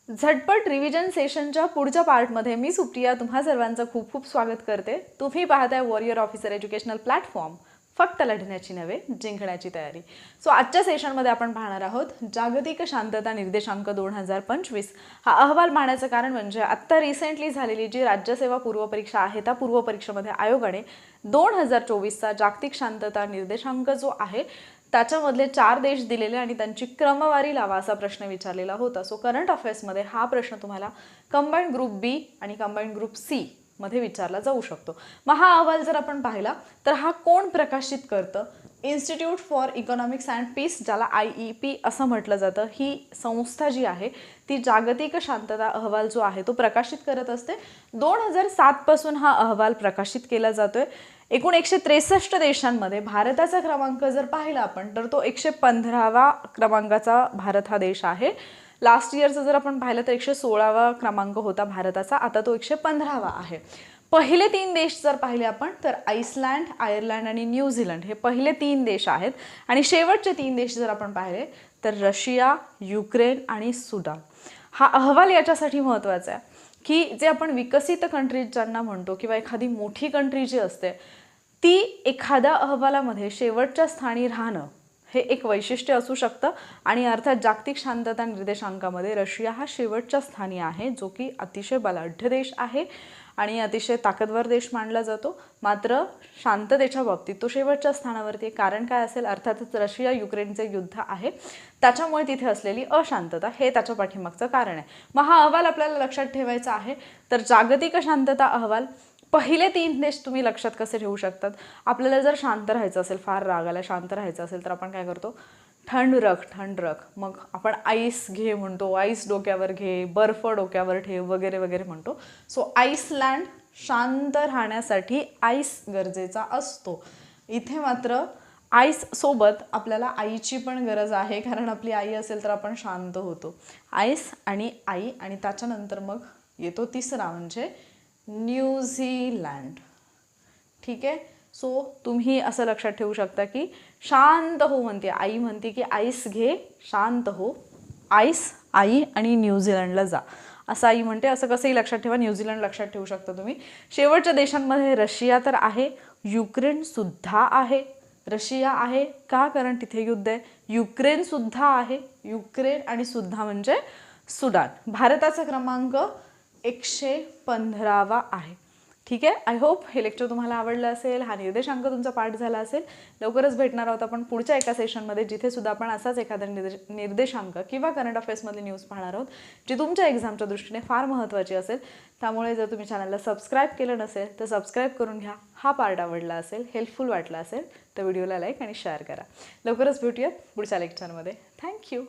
झटपट रिव्हिजन सेशनच्या पुढच्या पार्टमध्ये मी सुप्रिया तुम्हा सर्वांचं खूप खूप स्वागत करते। तुम्ही पाहताय वॉरियर ऑफिसर एज्युकेशनल प्लॅटफॉर्म, फक्त लढण्याची नव्हे जिंकण्याची तयारी। सो आजच्या सेशनमध्ये आपण पाहणार आहोत जागतिक शांतता निर्देशांक 2025 हा अहवाल पाहण्याचं कारण म्हणजे आत्ता रिसेंटली झालेली जी राज्यसेवा पूर्वपरीक्षा आहे त्या पूर्वपरीक्षेमध्ये आयोगाने 2024चा जागतिक शांतता निर्देशांक जो आहे त्याच्यामधले 4 देश दिलेले आणि त्यांची क्रमवारी लावा असा प्रश्न विचारलेला होता। सो करंट अफेअर्समध्ये हा प्रश्न तुम्हाला कंबाइंड ग्रुप बी आणि कंबाइंड ग्रुप सी मध्ये विचारला जाऊ शकतो। मग हा अहवाल जर आपण पाहिला तर हा कोण प्रकाशित करतं? Institute for economics and peace, ज्याला IEP असं म्हटलं जातं, ही संस्था जी आहे ती जागतिक शांतता अहवाल जो आहे तो प्रकाशित करत असते। 2007 पासून हा अहवाल प्रकाशित केला जातोय। एकूण 163 देशांमध्ये भारताचा क्रमांक जर पाहिला आपण तर तो 115वा क्रमांकाचा भारत हा देश आहे। लास्ट इयरचा जर आपण पाहिलं तर 116वा क्रमांक होता भारताचा, आता तो 115वा आहे। पहिले 3 देश जर पाहिले आपण तर आइसलँड, आयर्लंड आणि न्यूझीलंड हे पहिले 3 देश आहेत आणि शेवटचे 3 देश जर आपण पाहिले तर रशिया, युक्रेन आणि सुदान। हा अहवाल याच्यासाठी महत्त्वाचा आहे की जे आपण विकसित कंट्रीज ज्यांना म्हणतो किंवा एखादी मोठी कंट्री जी असते ती एखाद्या अहवालामध्ये शेवटच्या स्थानी राहणं हे एक वैशिष्ट्य असू शकतं आणि अर्थात जागतिक शांतता निर्देशांकामध्ये रशिया हा शेवटच्या स्थानी आहे, जो की अतिशय बलाढ्य देश आहे आणि अतिशय ताकदवर देश मानला जातो। मात्र शांततेच्या बाबतीत तो शेवटच्या स्थानावरती आहे। कारण काय असेल? अर्थातच रशिया युक्रेनचे युद्ध आहे त्याच्यामुळे तिथे असलेली अशांतता हे त्याच्या पाठीमागचं कारण आहे। मग हा अहवाल आपल्याला लक्षात ठेवायचा आहे तर जागतिक शांतता अहवाल पहिले 3 देश तुम्ही लक्षात कसे ठेवू शकतात? आपल्याला जर शांत राहायचं असेल, फार रागाला शांत राहायचं असेल तर आपण काय करतो? थंड रख, मग आपण आईस घे म्हणतो, आईस डोक्यावर घे, बर्फ डोक्यावर ठेव वगैरे वगैरे म्हणतो। सो आइसलँड शांत राहण्यासाठी आईस गरजेचा असतो। इथे मात्र आईस सोबत आपल्याला आईची पण गरज आहे, कारण आपली आई असेल तर आपण शांत होतो। आईस आणि आई आणि त्याच्यानंतर मग येतो तिसरा म्हणजे न्यूझीलंड। ठीक आहे, सो तुम्ही असं लक्षात ठेवू शकता की शांत हो म्हणते आई, म्हणते की आईस घे, शांत हो, आईस आई आणि न्यूझीलंडला जा असं आई म्हणते। असं कसंही लक्षात ठेवा, न्यूझीलंड लक्षात ठेवू शकता तुम्ही। शेवटच्या देशांमध्ये रशिया तर आहे, युक्रेन सुद्धा आहे। रशिया आहे का? कारण तिथे युद्ध आहे। युक्रेन सुद्धा आहे, युक्रेन आणि सुद्धा म्हणजे सुदान। भारताचा क्रमांक 115वा आहे। ठीक आहे, आय होप हे लेक्चर तुम्हाला आवडलं असेल, हा निर्देशांक तुमचा पाठ झाला असेल। लवकरच भेटणार आहोत आपण पुढच्या एका सेशनमध्ये, जिथे सुद्धा आपण असाच एखादा निर्देशांक किंवा करंट अफेअर्समधली न्यूज पाहणार आहोत जी तुमच्या एक्झामच्या दृष्टीने फार महत्त्वाची असेल। त्यामुळे जर तुम्ही चॅनलला सबस्क्राईब केलं नसेल तर सबस्क्राईब करून घ्या। हा पार्ट आवडला असेल, हेल्पफुल वाटला असेल तर व्हिडिओला लाईक आणि शेअर करा। लवकरच भेटूयात पुढच्या लेक्चरमध्ये। थँक्यू।